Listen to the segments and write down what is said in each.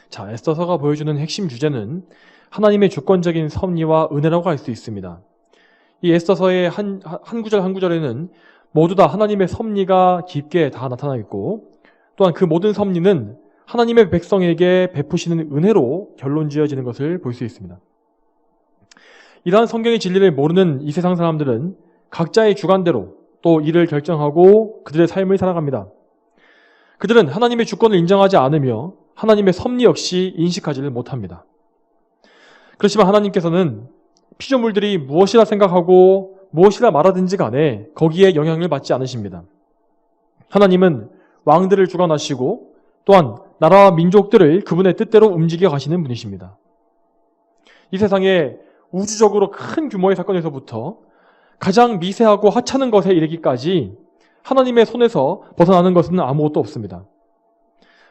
자, 에스더서가 보여주는 핵심 주제는 하나님의 주권적인 섭리와 은혜라고 할 수 있습니다. 이 에스더서의 한 구절 한 구절에는 모두 다 하나님의 섭리가 깊게 다 나타나 있고, 또한 그 모든 섭리는 하나님의 백성에게 베푸시는 은혜로 결론 지어지는 것을 볼 수 있습니다. 이러한 성경의 진리를 모르는 이 세상 사람들은 각자의 주관대로 또 이를 결정하고 그들의 삶을 살아갑니다. 그들은 하나님의 주권을 인정하지 않으며 하나님의 섭리 역시 인식하지를 못합니다. 그렇지만 하나님께서는 피조물들이 무엇이라 생각하고 무엇이라 말하든지 간에 거기에 영향을 받지 않으십니다. 하나님은 왕들을 주관하시고 또한 나라와 민족들을 그분의 뜻대로 움직여 가시는 분이십니다. 이 세상에 우주적으로 큰 규모의 사건에서부터 가장 미세하고 하찮은 것에 이르기까지 하나님의 손에서 벗어나는 것은 아무것도 없습니다.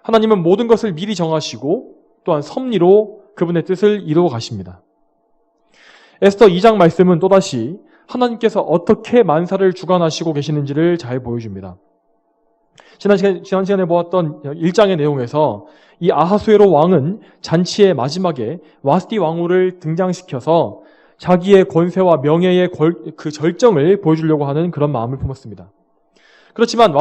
하나님은 모든 것을 미리 정하시고 또한 섭리로 그분의 뜻을 이루어 가십니다. 에스더 2장 말씀은 또다시 하나님께서 어떻게 만사를 주관하시고 계시는지를 잘 보여줍니다. 지난 시간에 보았던 1장의 내용에서 이 아하수에로 왕은 잔치의 마지막에 와스디 왕후를 등장시켜서 자기의 권세와 명예의 그 절정을 보여주려고 하는 그런 마음을 품었습니다. 그렇지만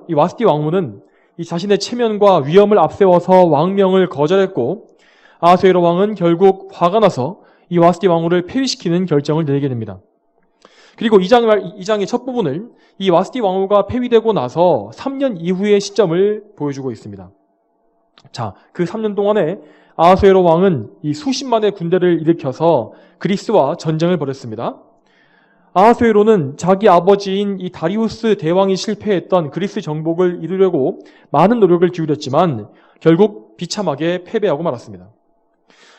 이 와스디 왕후는 이 자신의 체면과 위엄을 앞세워서 왕명을 거절했고, 아하수에로 왕은 결국 화가 나서 이 와스디 왕후를 폐위시키는 결정을 내리게 됩니다. 그리고 2장의 첫 부분을 이 와스디 왕후가 폐위되고 나서 3년 이후의 시점을 보여주고 있습니다. 자, 그 3년 동안에 아하수에로 왕은 이 수십만의 군대를 일으켜서 그리스와 전쟁을 벌였습니다. 아하수에로는 자기 아버지인 이 다리우스 대왕이 실패했던 그리스 정복을 이루려고 많은 노력을 기울였지만 결국 비참하게 패배하고 말았습니다.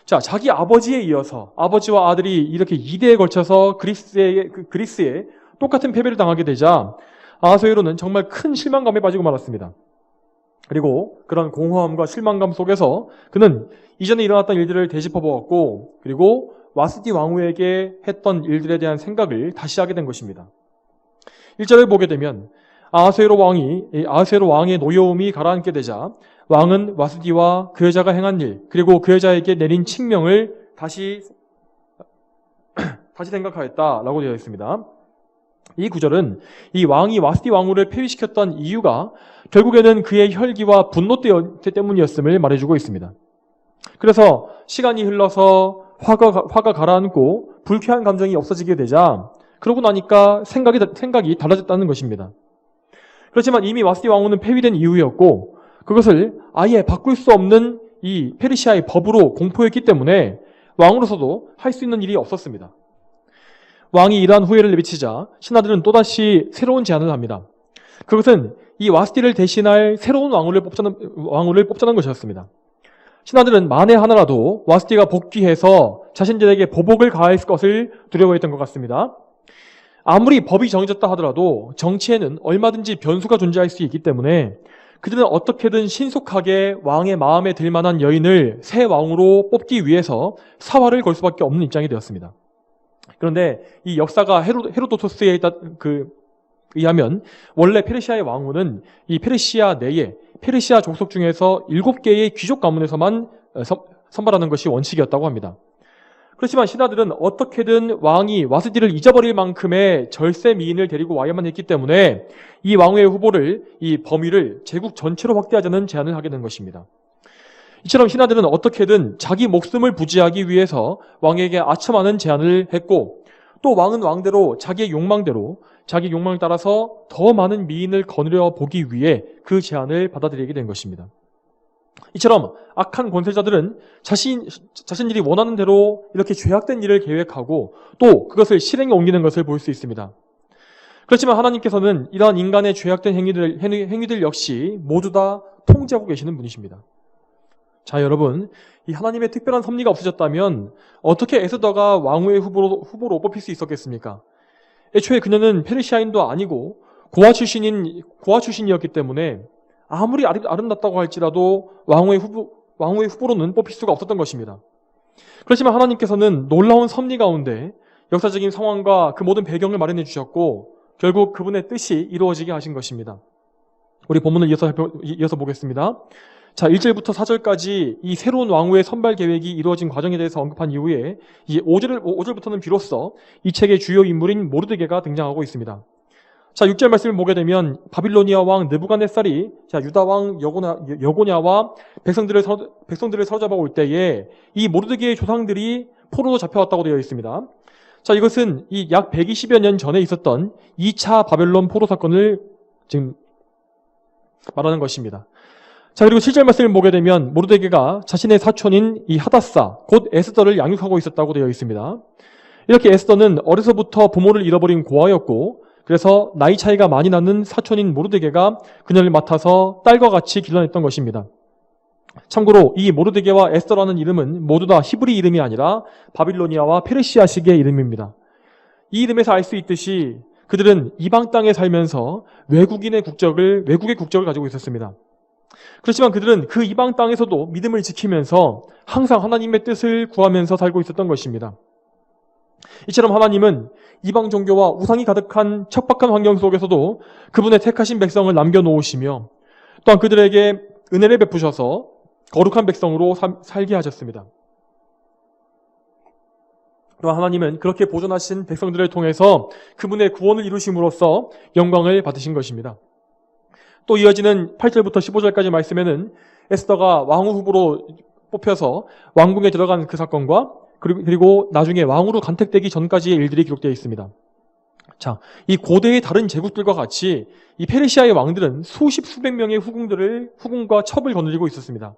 자, 자기 아버지에 이어서 아버지와 아들이 이렇게 2대에 걸쳐서 그리스에 똑같은 패배를 당하게 되자 아하수에로는 정말 큰 실망감에 빠지고 말았습니다. 그리고 그런 공허함과 실망감 속에서 그는 이전에 일어났던 일들을 되짚어보았고, 그리고 와스디 왕후에게 했던 일들에 대한 생각을 다시 하게 된 것입니다. 1절을 보게 되면 아하수에로 왕의 노여움이 가라앉게 되자 왕은 와스디와 그 여자가 행한 일, 그리고 그 여자에게 내린 칙명을 다시 생각하였다라고 되어 있습니다. 이 구절은 이 왕이 와스디 왕후를 폐위시켰던 이유가 결국에는 그의 혈기와 분노 때문이었음을 말해주고 있습니다. 그래서 시간이 흘러서 화가 가라앉고 불쾌한 감정이 없어지게 되자 그러고 나니까 생각이 달라졌다는 것입니다. 그렇지만 이미 와스디 왕후는 폐위된 이유였고 그것을 아예 바꿀 수 없는 이 페르시아의 법으로 공포했기 때문에 왕으로서도 할 수 있는 일이 없었습니다. 왕이 이러한 후회를 내비치자 신하들은 또다시 새로운 제안을 합니다. 그것은 이 와스디를 대신할 새로운 왕후를 뽑자는 것이었습니다. 신하들은 만에 하나라도 와스디가 복귀해서 자신들에게 보복을 가할 것을 두려워했던 것 같습니다. 아무리 법이 정해졌다 하더라도 정치에는 얼마든지 변수가 존재할 수 있기 때문에 그들은 어떻게든 신속하게 왕의 마음에 들 만한 여인을 새 왕으로 뽑기 위해서 사활을 걸 수밖에 없는 입장이 되었습니다. 그런데 이 역사가 헤로도토스에 의하면 원래 페르시아의 왕후는 이 페르시아 내에 페르시아 족속 중에서 7개의 귀족 가문에서만 선발하는 것이 원칙이었다고 합니다. 그렇지만 신하들은 어떻게든 왕이 와스디를 잊어버릴 만큼의 절세 미인을 데리고 와야만 했기 때문에 이 왕후의 후보를, 이 범위를 제국 전체로 확대하자는 제안을 하게 된 것입니다. 이처럼 신하들은 어떻게든 자기 목숨을 부지하기 위해서 왕에게 아첨하는 제안을 했고, 또 왕은 왕대로 자기의 욕망을 따라서 더 많은 미인을 거느려 보기 위해 그 제안을 받아들이게 된 것입니다. 이처럼 악한 권세자들은 자신들이 원하는 대로 이렇게 죄악된 일을 계획하고 또 그것을 실행에 옮기는 것을 볼 수 있습니다. 그렇지만 하나님께서는 이러한 인간의 죄악된 행위들 역시 모두 다 통제하고 계시는 분이십니다. 자, 여러분, 이 하나님의 특별한 섭리가 없으셨다면 어떻게 에스더가 왕후의 후보로 뽑힐 수 있었겠습니까? 애초에 그녀는 페르시아인도 아니고 고아 출신이었기 때문에 아무리 아름답다고 할지라도 왕후의 후보로는 뽑힐 수가 없었던 것입니다. 그렇지만 하나님께서는 놀라운 섭리 가운데 역사적인 상황과 그 모든 배경을 마련해 주셨고 결국 그분의 뜻이 이루어지게 하신 것입니다. 우리 본문을 이어서 보겠습니다. 자, 1절부터 4절까지 이 새로운 왕후의 선발 계획이 이루어진 과정에 대해서 언급한 이후에 이제 5절부터는 비로소 이 책의 주요 인물인 모르드게가 등장하고 있습니다. 자, 6절 말씀을 보게 되면 바빌로니아 왕 느부갓네살이 유다 왕 여고냐와 백성들을 사로잡아 올 때에 이 모르드게의 조상들이 포로로 잡혀왔다고 되어 있습니다. 자, 이것은 이 약 120여 년 전에 있었던 2차 바벨론 포로 사건을 지금 말하는 것입니다. 자, 그리고 7절 말씀을 보게 되면 모르드게가 자신의 사촌인 이 하닷사, 곧 에스더를 양육하고 있었다고 되어 있습니다. 이렇게 에스더는 어려서부터 부모를 잃어버린 고아였고, 그래서 나이 차이가 많이 나는 사촌인 모르드게가 그녀를 맡아서 딸과 같이 길러냈던 것입니다. 참고로 이 모르드게와 에스더라는 이름은 모두 다 히브리 이름이 아니라 바빌로니아와 페르시아식의 이름입니다. 이 이름에서 알 수 있듯이 그들은 이방 땅에 살면서 외국의 국적을 가지고 있었습니다. 그렇지만 그들은 그 이방 땅에서도 믿음을 지키면서 항상 하나님의 뜻을 구하면서 살고 있었던 것입니다. 이처럼 하나님은 이방 종교와 우상이 가득한 척박한 환경 속에서도 그분의 택하신 백성을 남겨놓으시며 또한 그들에게 은혜를 베푸셔서 거룩한 백성으로 살게 하셨습니다. 또한 하나님은 그렇게 보존하신 백성들을 통해서 그분의 구원을 이루심으로써 영광을 받으신 것입니다. 또 이어지는 8절부터 15절까지 말씀에는 에스더가 왕후 후보로 뽑혀서 왕궁에 들어간 그 사건과 그리고 나중에 왕으로 간택되기 전까지의 일들이 기록되어 있습니다. 자, 이 고대의 다른 제국들과 같이 이 페르시아의 왕들은 수백 명의 후궁과 첩을 거느리고 있었습니다.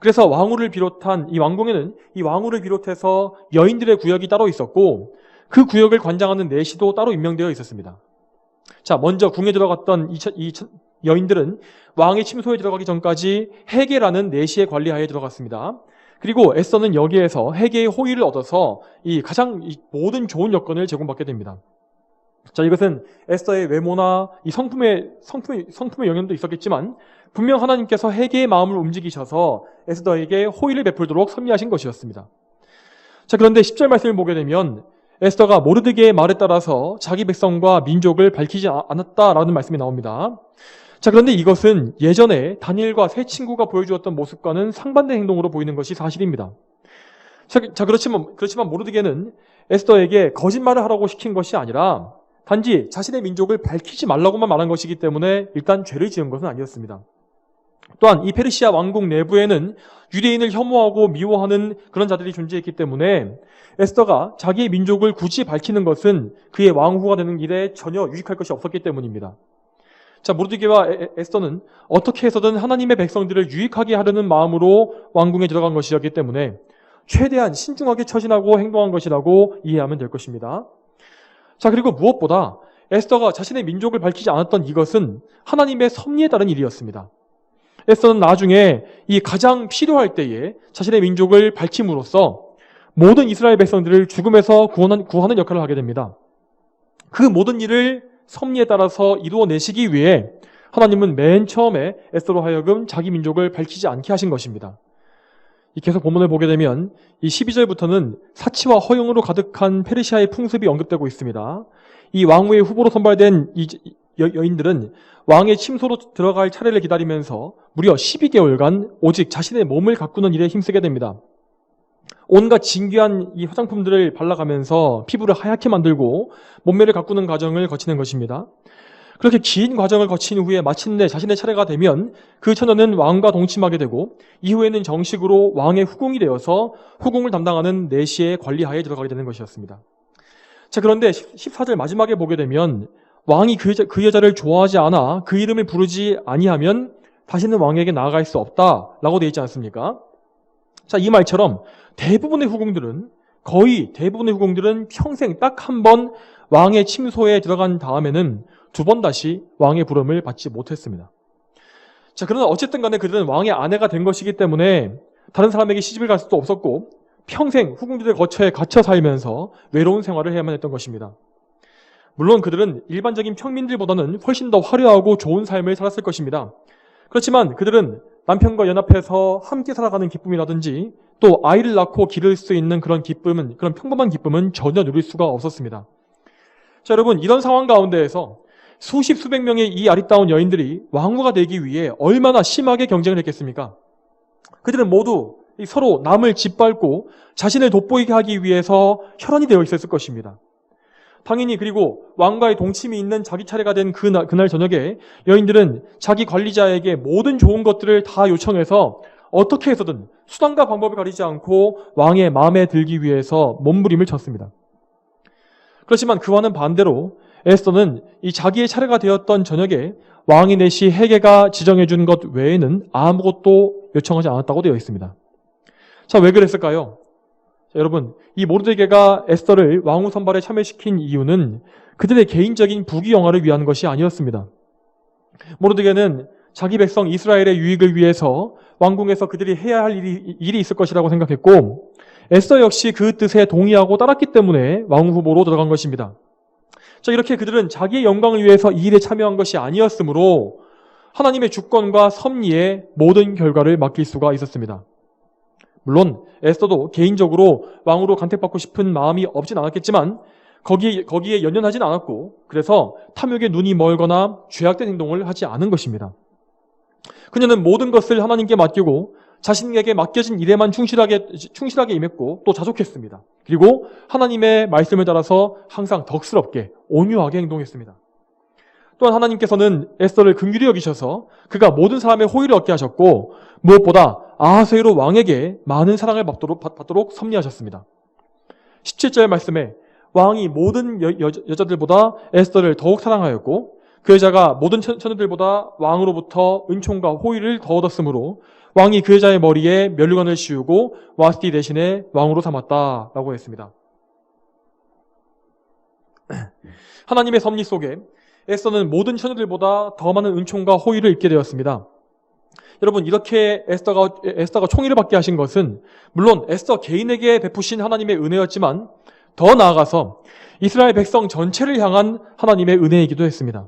그래서 왕후를 비롯한 이 왕궁에는 이 왕후를 비롯해서 여인들의 구역이 따로 있었고 그 구역을 관장하는 내시도 따로 임명되어 있었습니다. 자, 먼저 궁에 들어갔던 이 여인들은 왕의 침소에 들어가기 전까지 헤게라는 내시의 관리하에 들어갔습니다. 그리고 에스더는 여기에서 헤게의 호의를 얻어서 모든 좋은 여건을 제공받게 됩니다. 자, 이것은 에스더의 외모나 이 성품의 영향도 있었겠지만 분명 하나님께서 헤게의 마음을 움직이셔서 에스더에게 호의를 베풀도록 섭리하신 것이었습니다. 자, 그런데 10절 말씀을 보게 되면 에스더가 모르드게의 말에 따라서 자기 백성과 민족을 밝히지 않았다라는 말씀이 나옵니다. 자, 그런데 이것은 예전에 다니엘과 세 친구가 보여주었던 모습과는 상반된 행동으로 보이는 것이 사실입니다. 자, 그렇지만 모르드게는 에스더에게 거짓말을 하라고 시킨 것이 아니라 단지 자신의 민족을 밝히지 말라고만 말한 것이기 때문에 일단 죄를 지은 것은 아니었습니다. 또한 이 페르시아 왕국 내부에는 유대인을 혐오하고 미워하는 그런 자들이 존재했기 때문에 에스더가 자기의 민족을 굳이 밝히는 것은 그의 왕후가 되는 길에 전혀 유익할 것이 없었기 때문입니다. 자, 모르드게와 에스더는 어떻게 해서든 하나님의 백성들을 유익하게 하려는 마음으로 왕궁에 들어간 것이었기 때문에 최대한 신중하게 처신하고 행동한 것이라고 이해하면 될 것입니다. 자, 그리고 무엇보다 에스더가 자신의 민족을 밝히지 않았던 이것은 하나님의 섭리에 따른 일이었습니다. 에스더는 나중에 이 가장 필요할 때에 자신의 민족을 밝힘으로써 모든 이스라엘 백성들을 죽음에서 구하는 역할을 하게 됩니다. 그 모든 일을 섭리에 따라서 이루어내시기 위해 하나님은 맨 처음에 에스더로 하여금 자기 민족을 밝히지 않게 하신 것입니다. 계속 본문을 보게 되면 이 12절부터는 사치와 허영으로 가득한 페르시아의 풍습이 언급되고 있습니다. 이 왕후의 후보로 선발된 이 여인들은 왕의 침소로 들어갈 차례를 기다리면서 무려 12개월간 오직 자신의 몸을 가꾸는 일에 힘쓰게 됩니다. 온갖 진귀한 이 화장품들을 발라가면서 피부를 하얗게 만들고 몸매를 가꾸는 과정을 거치는 것입니다. 그렇게 긴 과정을 거친 후에 마침내 자신의 차례가 되면 그 처녀는 왕과 동침하게 되고 이후에는 정식으로 왕의 후궁이 되어서 후궁을 담당하는 내시의 관리하에 들어가게 되는 것이었습니다. 자, 그런데 14절 마지막에 보게 되면 왕이 그 여자를 좋아하지 않아 그 이름을 부르지 아니하면 다시는 왕에게 나아갈 수 없다라고 되어 있지 않습니까? 자, 이 말처럼 거의 대부분의 후궁들은 평생 딱 한 번 왕의 침소에 들어간 다음에는 두 번 다시 왕의 부름을 받지 못했습니다. 자, 그러나 어쨌든 간에 그들은 왕의 아내가 된 것이기 때문에 다른 사람에게 시집을 갈 수도 없었고 평생 후궁들의 거처에 갇혀 살면서 외로운 생활을 해야만 했던 것입니다. 물론 그들은 일반적인 평민들보다는 훨씬 더 화려하고 좋은 삶을 살았을 것입니다. 그렇지만 그들은 남편과 연합해서 함께 살아가는 기쁨이라든지 또 아이를 낳고 기를 수 있는 그런 평범한 기쁨은 전혀 누릴 수가 없었습니다. 자, 여러분, 이런 상황 가운데에서 수백 명의 이 아리따운 여인들이 왕후가 되기 위해 얼마나 심하게 경쟁을 했겠습니까? 그들은 모두 서로 남을 짓밟고 자신을 돋보이게 하기 위해서 혈안이 되어 있었을 것입니다. 당연히 그리고 왕과의 동침이 있는 자기 차례가 된 그날 저녁에 여인들은 자기 관리자에게 모든 좋은 것들을 다 요청해서 어떻게 해서든 수단과 방법을 가리지 않고 왕의 마음에 들기 위해서 몸부림을 쳤습니다. 그렇지만 그와는 반대로 에스더는 이 자기의 차례가 되었던 저녁에 왕이 내시 헤게가 지정해 준 것 외에는 아무것도 요청하지 않았다고 되어 있습니다. 자, 왜 그랬을까요? 자, 여러분, 이 모르드게가 에스더를 왕후 선발에 참여시킨 이유는 그들의 개인적인 부귀영화를 위한 것이 아니었습니다. 모르드게는 자기 백성 이스라엘의 유익을 위해서 왕궁에서 그들이 해야 할 일이 있을 것이라고 생각했고, 에스더 역시 그 뜻에 동의하고 따랐기 때문에 왕후 후보로 들어간 것입니다. 자, 이렇게 그들은 자기의 영광을 위해서 이 일에 참여한 것이 아니었으므로 하나님의 주권과 섭리에 모든 결과를 맡길 수가 있었습니다. 물론 에스더도 개인적으로 왕으로 간택받고 싶은 마음이 없진 않았겠지만 거기에 연연하진 않았고, 그래서 탐욕에 눈이 멀거나 죄악된 행동을 하지 않은 것입니다. 그녀는 모든 것을 하나님께 맡기고 자신에게 맡겨진 일에만 충실하게 임했고 또 자족했습니다. 그리고 하나님의 말씀을 따라서 항상 덕스럽게 온유하게 행동했습니다. 또한 하나님께서는 에스더를 긍휼히 여기셔서 그가 모든 사람의 호의를 얻게 하셨고, 무엇보다 아하수에로 왕에게 많은 사랑을 받도록 섭리하셨습니다. 17절 말씀에 왕이 모든 여자들보다 에스더를 더욱 사랑하였고, 그 여자가 모든 처녀들보다 왕으로부터 은총과 호의를 더 얻었으므로 왕이 그 여자의 머리에 면류관을 씌우고 와스티 대신에 왕으로 삼았다라고 했습니다. 하나님의 섭리 속에 에스더는 모든 처녀들보다 더 많은 은총과 호의를 입게 되었습니다. 여러분, 이렇게 에스더가 총애를 받게 하신 것은 물론 에스더 개인에게 베푸신 하나님의 은혜였지만 더 나아가서 이스라엘 백성 전체를 향한 하나님의 은혜이기도 했습니다.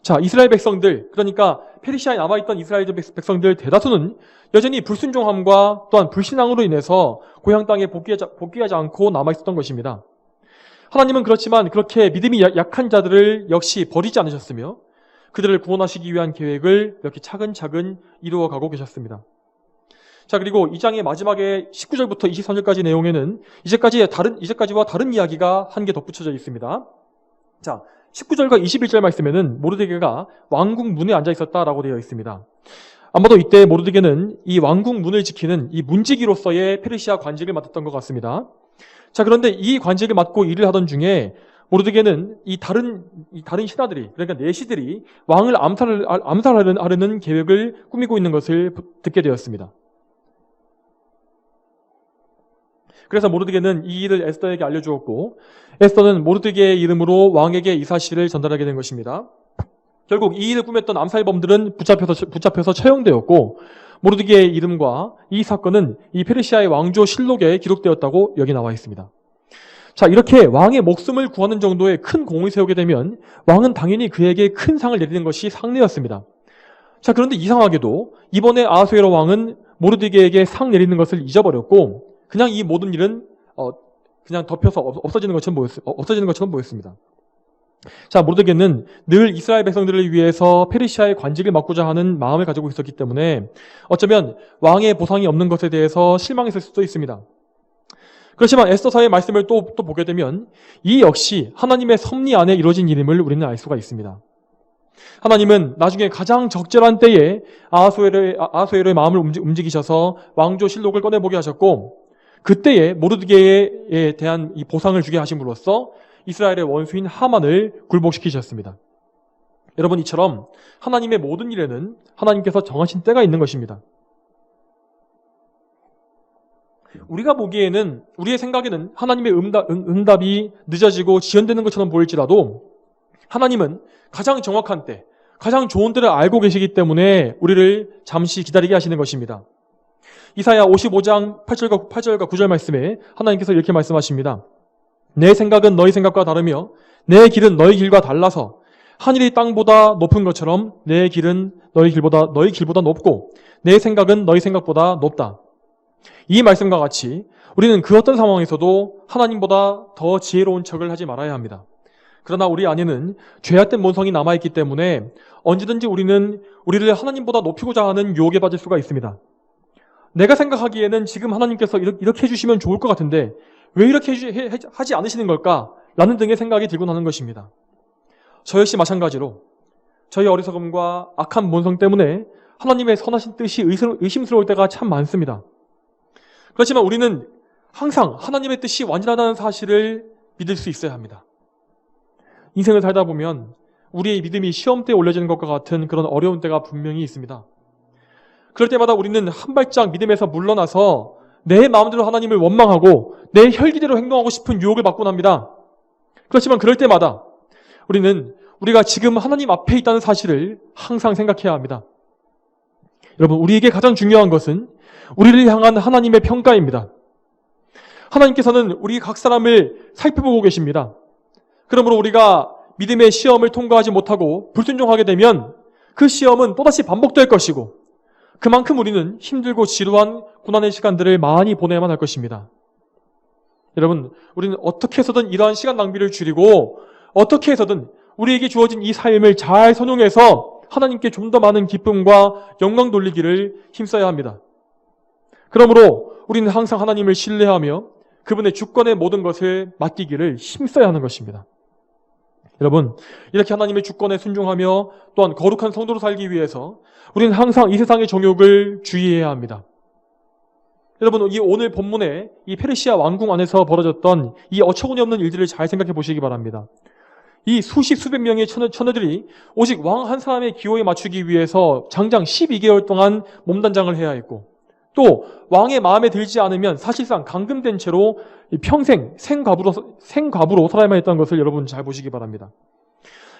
자, 이스라엘 백성들, 그러니까 페르시아에 남아있던 이스라엘 백성들 대다수는 여전히 불순종함과 또한 불신앙으로 인해서 고향 땅에 복귀하지 않고 남아있었던 것입니다. 하나님은 그렇지만 그렇게 믿음이 약한 자들을 역시 버리지 않으셨으며 그들을 구원하시기 위한 계획을 이렇게 차근차근 이루어가고 계셨습니다. 자, 그리고 이 장의 마지막에 19절부터 23절까지 내용에는 이제까지와 다른 이야기가 한 개 덧붙여져 있습니다. 자, 19절과 21절 말씀에는 모르드게가 왕궁 문에 앉아 있었다라고 되어 있습니다. 아마도 이때 모르드게는 이 왕궁 문을 지키는 이 문지기로서의 페르시아 관직을 맡았던 것 같습니다. 자, 그런데 이 관직을 맡고 일을 하던 중에 모르드게는 이 다른 신하들이, 그러니까 내시들이 왕을 암살하려는 계획을 꾸미고 있는 것을 듣게 되었습니다. 그래서 모르드게는 이 일을 에스더에게 알려주었고, 에스더는 모르드게의 이름으로 왕에게 이 사실을 전달하게 된 것입니다. 결국 이 일을 꾸몄던 암살범들은 붙잡혀서 처형되었고, 모르드게의 이름과 이 사건은 이 페르시아의 왕조 실록에 기록되었다고 여기 나와 있습니다. 자, 이렇게 왕의 목숨을 구하는 정도의 큰 공을 세우게 되면 왕은 당연히 그에게 큰 상을 내리는 것이 상례였습니다. 자, 그런데 이상하게도 이번에 아하수에로 왕은 모르드게에게 상 내리는 것을 잊어버렸고 그냥 이 모든 일은 그냥 덮여서 없어지는 것처럼 보였습니다. 자, 모르드게는 늘 이스라엘 백성들을 위해서 페르시아의 관직을 맡고자 하는 마음을 가지고 있었기 때문에 어쩌면 왕의 보상이 없는 것에 대해서 실망했을 수도 있습니다. 그렇지만 에스더서의 말씀을 또 보게 되면 이 역시 하나님의 섭리 안에 이루어진 일임을 우리는 알 수가 있습니다. 하나님은 나중에 가장 적절한 때에 아하수에로의 마음을 움직이셔서 왕조 실록을 꺼내보게 하셨고, 그때에 모르드게에 대한 이 보상을 주게 하심으로써 이스라엘의 원수인 하만을 굴복시키셨습니다. 여러분, 이처럼 하나님의 모든 일에는 하나님께서 정하신 때가 있는 것입니다. 우리가 보기에는, 우리의 생각에는 하나님의 응답이 늦어지고 지연되는 것처럼 보일지라도 하나님은 가장 정확한 때, 가장 좋은 때를 알고 계시기 때문에 우리를 잠시 기다리게 하시는 것입니다. 이사야 55장 8절과 9절 말씀에 하나님께서 이렇게 말씀하십니다. 내 생각은 너희 생각과 다르며 내 길은 너희 길과 달라서 하늘이 땅보다 높은 것처럼 내 길은 너희 길보다 높고 내 생각은 너희 생각보다 높다. 이 말씀과 같이 우리는 그 어떤 상황에서도 하나님보다 더 지혜로운 척을 하지 말아야 합니다. 그러나 우리 안에는 죄악된 본성이 남아있기 때문에 언제든지 우리를 하나님보다 높이고자 하는 유혹에 빠질 수가 있습니다. 내가 생각하기에는 지금 하나님께서 이렇게 해주시면 좋을 것 같은데 왜 이렇게 하지 않으시는 걸까? 라는 등의 생각이 들곤 하는 것입니다. 저 역시 마찬가지로 저희 어리석음과 악한 본성 때문에 하나님의 선하신 뜻이 의심스러울 때가 참 많습니다. 그렇지만 우리는 항상 하나님의 뜻이 완전하다는 사실을 믿을 수 있어야 합니다. 인생을 살다 보면 우리의 믿음이 시험대에 올려지는 것과 같은 그런 어려운 때가 분명히 있습니다. 그럴 때마다 우리는 한 발짝 믿음에서 물러나서 내 마음대로 하나님을 원망하고 내 혈기대로 행동하고 싶은 유혹을 받곤 합니다. 그렇지만 그럴 때마다 우리는 우리가 지금 하나님 앞에 있다는 사실을 항상 생각해야 합니다. 여러분, 우리에게 가장 중요한 것은 우리를 향한 하나님의 평가입니다. 하나님께서는 우리 각 사람을 살펴보고 계십니다. 그러므로 우리가 믿음의 시험을 통과하지 못하고 불순종하게 되면 그 시험은 또다시 반복될 것이고 그만큼 우리는 힘들고 지루한 고난의 시간들을 많이 보내야만 할 것입니다. 여러분, 우리는 어떻게 해서든 이러한 시간 낭비를 줄이고 어떻게 해서든 우리에게 주어진 이 삶을 잘 선용해서 하나님께 좀 더 많은 기쁨과 영광 돌리기를 힘써야 합니다. 그러므로 우리는 항상 하나님을 신뢰하며 그분의 주권의 모든 것을 맡기기를 힘써야 하는 것입니다. 여러분, 이렇게 하나님의 주권에 순종하며 또한 거룩한 성도로 살기 위해서 우리는 항상 이 세상의 정욕을 주의해야 합니다. 여러분, 이 오늘 본문에 이 페르시아 왕궁 안에서 벌어졌던 이 어처구니 없는 일들을 잘 생각해 보시기 바랍니다. 이 수십 수백 명의 처녀들이 오직 왕 한 사람의 기호에 맞추기 위해서 장장 12개월 동안 몸단장을 해야 했고 또 왕의 마음에 들지 않으면 사실상 감금된 채로 평생 생과부로 살아야만 했던 것을 여러분 잘 보시기 바랍니다.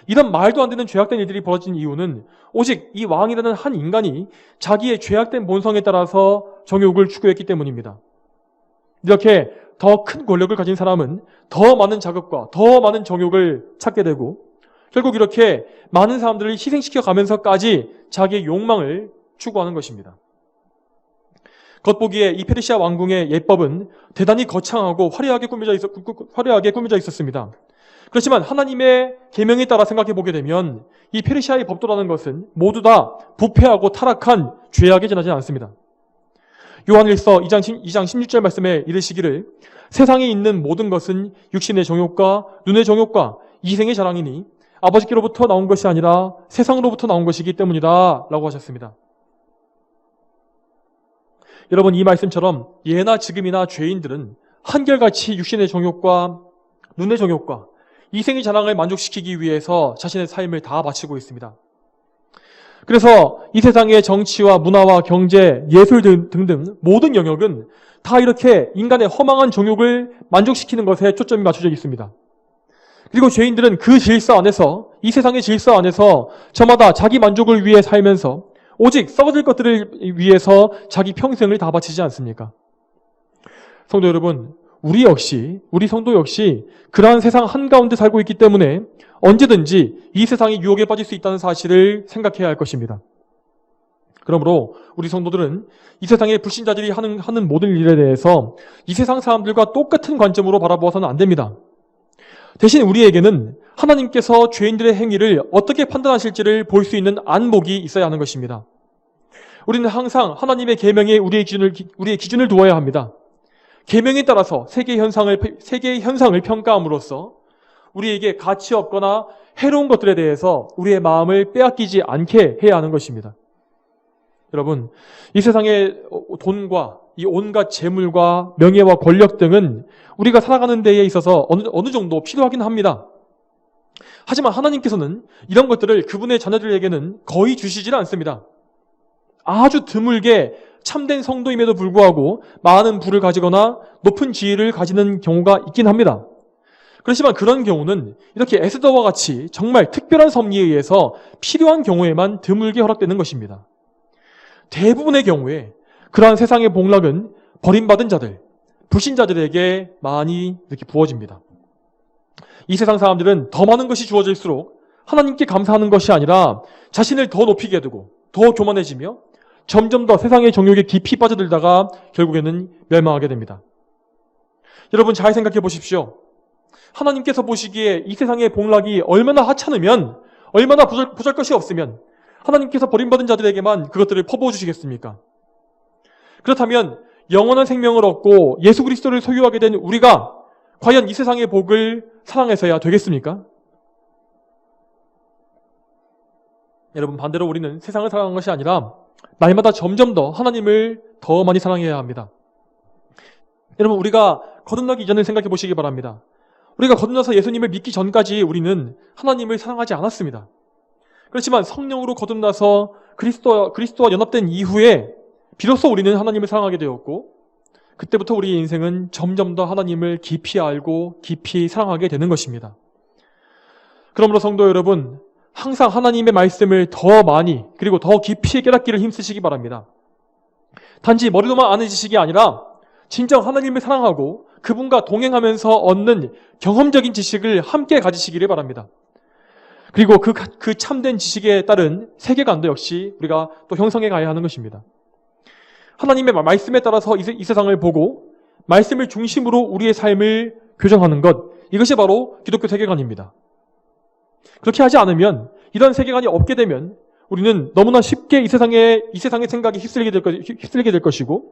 이런 말도 안 되는 죄악된 일들이 벌어진 이유는 오직 이 왕이라는 한 인간이 자기의 죄악된 본성에 따라서 정욕을 추구했기 때문입니다. 이렇게 더 큰 권력을 가진 사람은 더 많은 자극과 더 많은 정욕을 찾게 되고 결국 이렇게 많은 사람들을 희생시켜 가면서까지 자기의 욕망을 추구하는 것입니다. 겉보기에 이 페르시아 왕궁의 예법은 대단히 거창하고 화려하게 꾸며져 있었습니다. 그렇지만 하나님의 계명에 따라 생각해 보게 되면 이 페르시아의 법도라는 것은 모두 다 부패하고 타락한 죄악에 지나지 않습니다. 요한일서 2장 16절 말씀에 이르시기를 세상에 있는 모든 것은 육신의 정욕과 눈의 정욕과 이생의 자랑이니 아버지께로부터 나온 것이 아니라 세상으로부터 나온 것이기 때문이다 라고 하셨습니다. 여러분, 이 말씀처럼 예나 지금이나 죄인들은 한결같이 육신의 정욕과 눈의 정욕과 이생의 자랑을 만족시키기 위해서 자신의 삶을 다 바치고 있습니다. 그래서 이 세상의 정치와 문화와 경제, 예술 등등 모든 영역은 다 이렇게 인간의 허망한 정욕을 만족시키는 것에 초점이 맞춰져 있습니다. 그리고 죄인들은 그 질서 안에서, 이 세상의 질서 안에서 저마다 자기 만족을 위해 살면서 오직 썩어질 것들을 위해서 자기 평생을 다 바치지 않습니까? 성도 여러분, 우리 성도 역시 그러한 세상 한가운데 살고 있기 때문에 언제든지 이 세상의 유혹에 빠질 수 있다는 사실을 생각해야 할 것입니다. 그러므로 우리 성도들은 이 세상의 불신자들이 하는 모든 일에 대해서 이 세상 사람들과 똑같은 관점으로 바라보아서는 안 됩니다. 대신 우리에게는 하나님께서 죄인들의 행위를 어떻게 판단하실지를 볼 수 있는 안목이 있어야 하는 것입니다. 우리는 항상 하나님의 계명에 우리의 기준을 두어야 합니다. 계명에 따라서 세계의 현상을 평가함으로써 우리에게 가치 없거나 해로운 것들에 대해서 우리의 마음을 빼앗기지 않게 해야 하는 것입니다. 여러분, 이 세상의 돈과 이 온갖 재물과 명예와 권력 등은 우리가 살아가는 데에 있어서 어느 정도 필요하긴 합니다. 하지만 하나님께서는 이런 것들을 그분의 자녀들에게는 거의 주시질 않습니다. 아주 드물게 참된 성도임에도 불구하고 많은 부를 가지거나 높은 지위를 가지는 경우가 있긴 합니다. 그렇지만 그런 경우는 이렇게 에스더와 같이 정말 특별한 섭리에 의해서 필요한 경우에만 드물게 허락되는 것입니다. 대부분의 경우에 그러한 세상의 복락은 버림받은 자들, 불신자들에게 많이 이렇게 부어집니다. 이 세상 사람들은 더 많은 것이 주어질수록 하나님께 감사하는 것이 아니라 자신을 더 높이게 되고 더 교만해지며 점점 더 세상의 정욕에 깊이 빠져들다가 결국에는 멸망하게 됩니다. 여러분, 잘 생각해 보십시오. 하나님께서 보시기에 이 세상의 복락이 얼마나 하찮으면, 얼마나 보잘것이 없으면 하나님께서 버림받은 자들에게만 그것들을 퍼부어 주시겠습니까? 그렇다면 영원한 생명을 얻고 예수 그리스도를 소유하게 된 우리가 과연 이 세상의 복을 사랑해서야 되겠습니까? 여러분, 반대로 우리는 세상을 사랑하는 것이 아니라 날마다 점점 더 하나님을 더 많이 사랑해야 합니다. 여러분, 우리가 거듭나기 이전을 생각해 보시기 바랍니다. 우리가 거듭나서 예수님을 믿기 전까지 우리는 하나님을 사랑하지 않았습니다. 그렇지만 성령으로 거듭나서 그리스도와 연합된 이후에 비로소 우리는 하나님을 사랑하게 되었고, 그때부터 우리의 인생은 점점 더 하나님을 깊이 알고 깊이 사랑하게 되는 것입니다. 그러므로 성도 여러분, 항상 하나님의 말씀을 더 많이 그리고 더 깊이 깨닫기를 힘쓰시기 바랍니다. 단지 머리로만 아는 지식이 아니라 진정 하나님을 사랑하고 그분과 동행하면서 얻는 경험적인 지식을 함께 가지시기를 바랍니다. 그리고 그 참된 지식에 따른 세계관도 역시 우리가 또 형성해 가야 하는 것입니다. 하나님의 말씀에 따라서 이 세상을 보고 말씀을 중심으로 우리의 삶을 교정하는 것, 이것이 바로 기독교 세계관입니다. 그렇게 하지 않으면, 이런 세계관이 없게 되면 우리는 너무나 쉽게 이 세상의 생각에 휩쓸리게 될 것이고,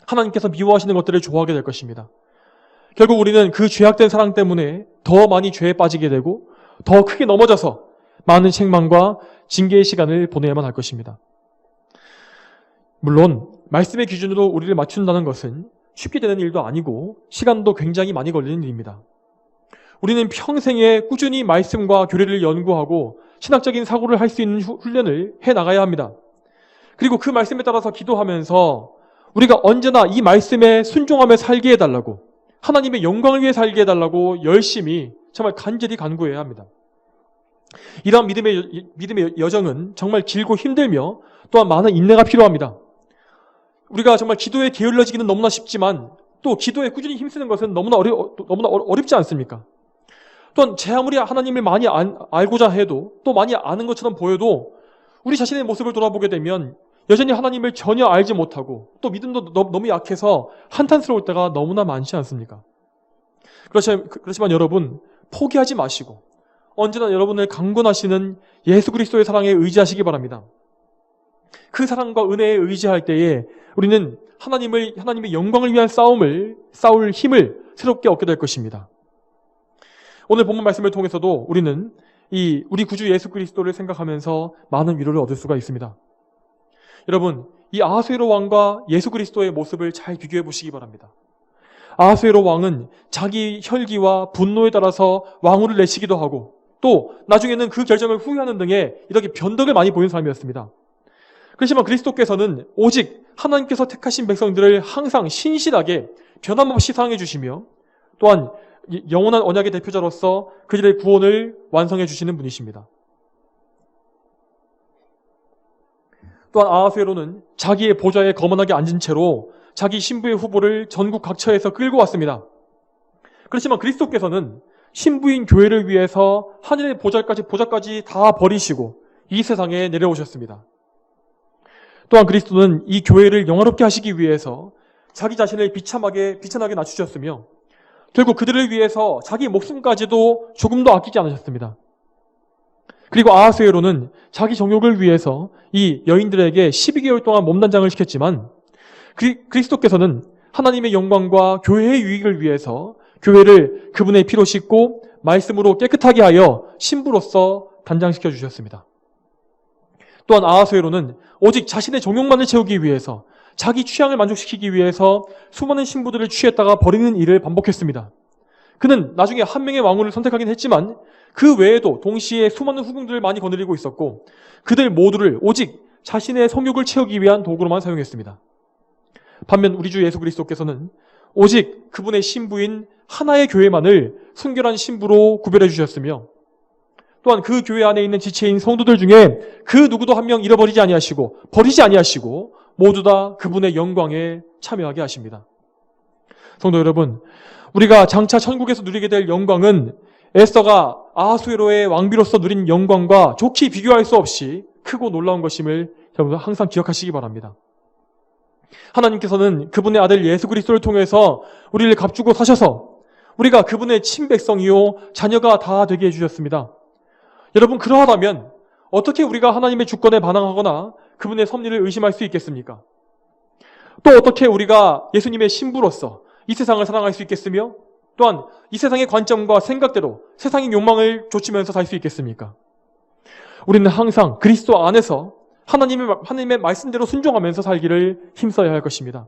하나님께서 미워하시는 것들을 좋아하게 될 것입니다. 결국 우리는 그 죄악된 사랑 때문에 더 많이 죄에 빠지게 되고 더 크게 넘어져서 많은 책망과 징계의 시간을 보내야만 할 것입니다. 물론 말씀의 기준으로 우리를 맞춘다는 것은 쉽게 되는 일도 아니고 시간도 굉장히 많이 걸리는 일입니다. 우리는 평생에 꾸준히 말씀과 교리를 연구하고 신학적인 사고를 할 수 있는 훈련을 해나가야 합니다. 그리고 그 말씀에 따라서 기도하면서 우리가 언제나 이 말씀에 순종하며 살게 해달라고, 하나님의 영광을 위해 살게 해달라고 열심히 정말 간절히 간구해야 합니다. 이러한 믿음의 여정은 정말 길고 힘들며 또한 많은 인내가 필요합니다. 우리가 정말 기도에 게을러지기는 너무나 쉽지만 또 기도에 꾸준히 힘쓰는 것은 너무나 어렵지 않습니까? 또한 제 아무리 하나님을 많이 알고자 해도, 또 많이 아는 것처럼 보여도 우리 자신의 모습을 돌아보게 되면 여전히 하나님을 전혀 알지 못하고 또 믿음도 너무 약해서 한탄스러울 때가 너무나 많지 않습니까? 그렇지만 여러분, 포기하지 마시고 언제나 여러분을 강권하시는 예수 그리스도의 사랑에 의지하시기 바랍니다. 그 사랑과 은혜에 의지할 때에 우리는 하나님의 영광을 위한 싸울 힘을 새롭게 얻게 될 것입니다. 오늘 본문 말씀을 통해서도 우리는 우리 구주 예수 그리스도를 생각하면서 많은 위로를 얻을 수가 있습니다. 여러분, 이 아하수에로 왕과 예수 그리스도의 모습을 잘 비교해 보시기 바랍니다. 아하수에로 왕은 자기 혈기와 분노에 따라서 왕후를 내치기도 하고 또 나중에는 그 결정을 후회하는 등의 이렇게 변덕을 많이 보이는 사람이었습니다. 그렇지만 그리스도께서는 오직 하나님께서 택하신 백성들을 항상 신실하게 변함없이 사랑해 주시며 또한 영원한 언약의 대표자로서 그들의 구원을 완성해 주시는 분이십니다. 또한 아하수에로는 자기의 보좌에 거만하게 앉은 채로 자기 신부의 후보를 전국 각처에서 끌고 왔습니다. 그렇지만 그리스도께서는 신부인 교회를 위해서 하늘의 보좌까지 다 버리시고 이 세상에 내려오셨습니다. 또한 그리스도는 이 교회를 영화롭게 하시기 위해서 자기 자신을 비참하게 낮추셨으며 결국 그들을 위해서 자기 목숨까지도 조금도 아끼지 않으셨습니다. 그리고 아하수에로는 자기 정욕을 위해서 이 여인들에게 12개월 동안 몸단장을 시켰지만 그리스도께서는 하나님의 영광과 교회의 유익을 위해서 교회를 그분의 피로 씻고 말씀으로 깨끗하게 하여 신부로서 단장시켜 주셨습니다. 또한 아하수에로는 오직 자신의 정욕만을 채우기 위해서 자기 취향을 만족시키기 위해서 수많은 신부들을 취했다가 버리는 일을 반복했습니다. 그는 나중에 한 명의 왕후를 선택하긴 했지만 그 외에도 동시에 수많은 후궁들을 많이 거느리고 있었고 그들 모두를 오직 자신의 성욕을 채우기 위한 도구로만 사용했습니다. 반면 우리 주 예수 그리스도께서는 오직 그분의 신부인 하나의 교회만을 순결한 신부로 구별해 주셨으며 또한 그 교회 안에 있는 지체인 성도들 중에 그 누구도 한 명 잃어버리지 아니하시고 버리지 아니하시고 모두 다 그분의 영광에 참여하게 하십니다. 성도 여러분, 우리가 장차 천국에서 누리게 될 영광은 에스더가 아하수에로의 왕비로서 누린 영광과 좋게 비교할 수 없이 크고 놀라운 것임을 여러분 항상 기억하시기 바랍니다. 하나님께서는 그분의 아들 예수 그리스도를 통해서 우리를 값주고 사셔서 우리가 그분의 친백성이요 자녀가 다 되게 해주셨습니다. 여러분, 그러하다면 어떻게 우리가 하나님의 주권에 반항하거나 그분의 섭리를 의심할 수 있겠습니까? 또 어떻게 우리가 예수님의 신부로서 이 세상을 사랑할 수 있겠으며 또한 이 세상의 관점과 생각대로 세상의 욕망을 좇으면서 살 수 있겠습니까? 우리는 항상 그리스도 안에서 하나님의 말씀대로 순종하면서 살기를 힘써야 할 것입니다.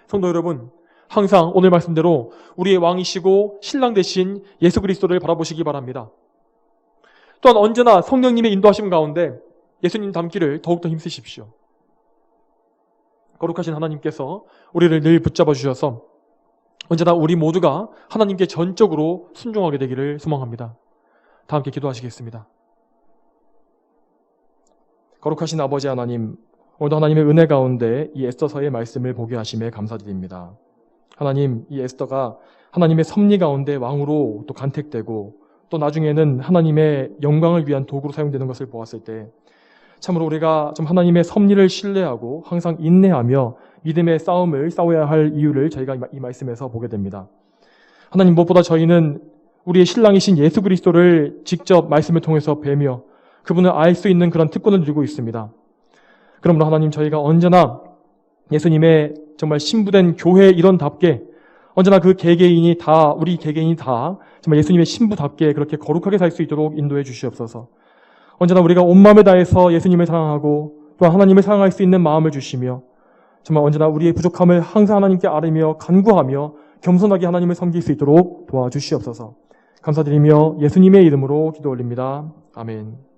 성도 여러분, 항상 오늘 말씀대로 우리의 왕이시고 신랑 되신 예수 그리스도를 바라보시기 바랍니다. 또한 언제나 성령님의 인도하심 가운데 예수님 닮기를 더욱더 힘쓰십시오. 거룩하신 하나님께서 우리를 늘 붙잡아 주셔서 언제나 우리 모두가 하나님께 전적으로 순종하게 되기를 소망합니다. 다 함께 기도하시겠습니다. 거룩하신 아버지 하나님, 오늘도 하나님의 은혜 가운데 이 에스더서의 말씀을 보게 하심에 감사드립니다. 하나님, 이 에스더가 하나님의 섭리 가운데 왕으로 또 간택되고 또 나중에는 하나님의 영광을 위한 도구로 사용되는 것을 보았을 때 참으로 우리가 좀 하나님의 섭리를 신뢰하고 항상 인내하며 믿음의 싸움을 싸워야 할 이유를 저희가 이 말씀에서 보게 됩니다. 하나님, 무엇보다 저희는 우리의 신랑이신 예수 그리스도를 직접 말씀을 통해서 뵈며 그분을 알 수 있는 그런 특권을 누리고 있습니다. 그러므로 하나님, 저희가 언제나 예수님의 정말 신부된 교회 일원답게 언제나 그 개개인이 다, 우리 개개인이 다 정말 예수님의 신부답게 그렇게 거룩하게 살 수 있도록 인도해 주시옵소서. 언제나 우리가 온 마음을 다해서 예수님을 사랑하고 또한 하나님을 사랑할 수 있는 마음을 주시며 정말 언제나 우리의 부족함을 항상 하나님께 아뢰며 간구하며 겸손하게 하나님을 섬길 수 있도록 도와주시옵소서. 감사드리며 예수님의 이름으로 기도 올립니다. 아멘.